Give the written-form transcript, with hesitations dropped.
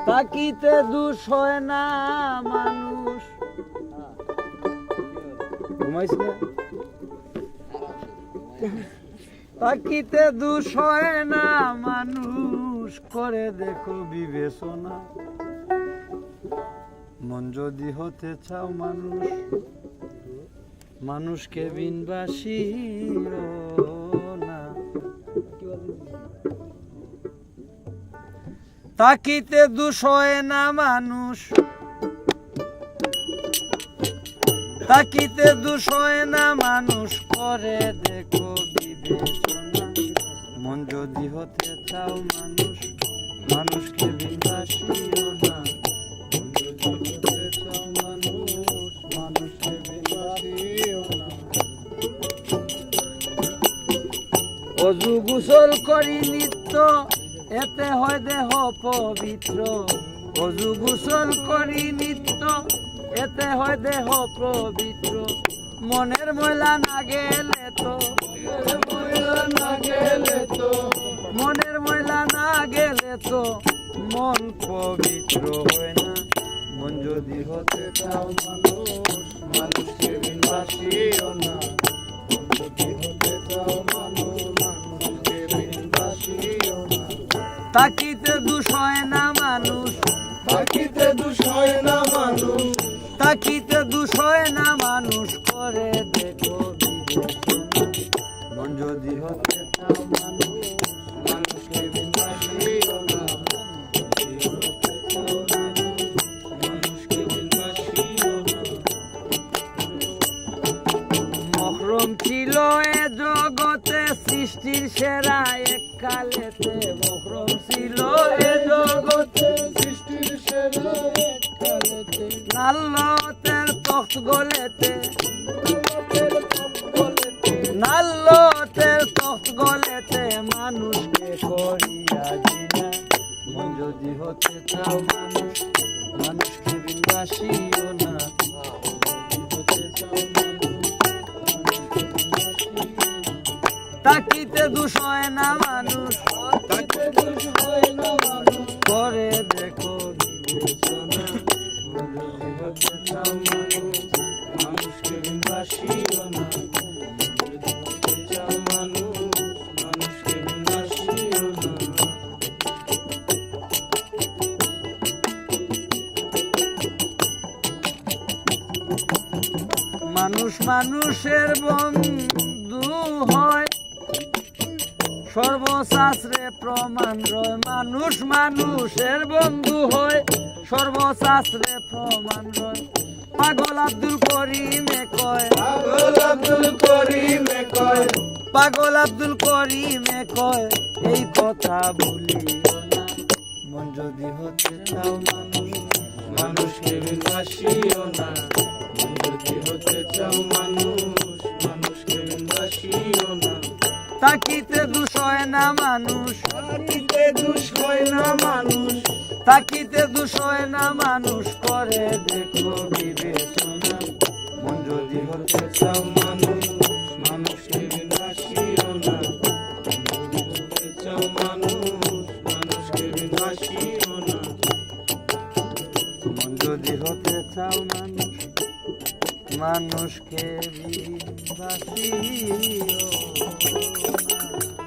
তাকিতে দুষ হয় না মানুষ। ঘুমাইস না? তাকিতে দুষ হয় না মানুষ, করে দেখো বিবেচনা। মন যদি হতে চাও মানুষ, মানুষকে বিনবাসিও না। তাকিতে দুষ হয় না মানুষ, তাকিতে দুষ হয় না মানুষ, করে দেখো বিবেচনা। মন যদি হতে চাও মানুষ, মানুষকে বিনবাসিও না। মন যদি হতে চাও মানুষ, মানুষকে বিনবাসিও না। অজু গোসল করি নিত্য, এতে হয় দেহ পবিত্র। অজু গোসল করি নিত্য, এতে হয় দেহ পবিত্র। মনের ময়লা না গেলে তো, মনের ময়লা না গেলে তো মন পবিত্র হয় না। মন যদি হতে চাও মানুষ, মানুষকে বিনবাসিও না। মন যদি হতে চাও মানুষ, মানুষকে বিনবাসিও না। তাকিতে দুষ হয় না মানুষ, তাকিতে দুষ হয় না মানুষ, তাকিতে দুষ হয় না মানুষ, করে দেখো বিবেচনা। মন যদি হতে চাও মানুষ, মানুষকে বিনবাসিও না। মানুষকে বিনবাসিও না। মহরম ছিল এ জগতে সৃষ্টির সেরা এককালেতে। মহরম ছিল এ জগতে সৃষ্টির সেরা এককালেতে। নাল্লতের তখ্ত গলেতে, নাল্লতের তখ্ত গলেতে মানুষকে করিয়া জিনা। মন যদি হতে চাও মানুষ, মানুষকে বিনবাসিও না। হতে চাও মানুষ, মানুষকে বিনবাসিও না। তাকিতে দুষ হয় না মানুষ, তাকিতে দুষ হয় না মানুষ, করে দেখো বিবেচনা। মন যদি হতে চাও মানুষ, মানুষকে বিনবাসিও না। যদি হতে চাও মানুষ, মানুষকে বিনবাসিও না। মানুষ মানুষের বন্ধু হয়, সর্বশাস্ত্রে প্রমাণ রয়। মানুষ মানুষের বন্ধু হয়, সর্বশাস্ত্রে প্রমাণ রয়। পাগল আব্দুল করিমে কয়, পাগল আব্দুল করিমে কয়, পাগল আব্দুল করিমে কয়, এই কথা ভুলিও না। মন যদি হতে চাও মানুষ, মানুষকে বিনবাসিও না। মন যদি হতে চাও মানুষ, মানুষকে বিনবাসিও না। তাকিতে দুষ হয় না মানুষ, তাকিতে দুষ হয় না মানুষ, তাকিতে দুষ হয় না মানুষ, করে দেখো বিবেচনা। মন যদি হতে চাও মানুষ, মানুষকে বিনবাসিও না। মন যদি হতে চাও মানুষ, মানুষকে বিনবাসিও না। মন যদি হতে চাও মানুষ, মানুষকে বিনবাসিও না।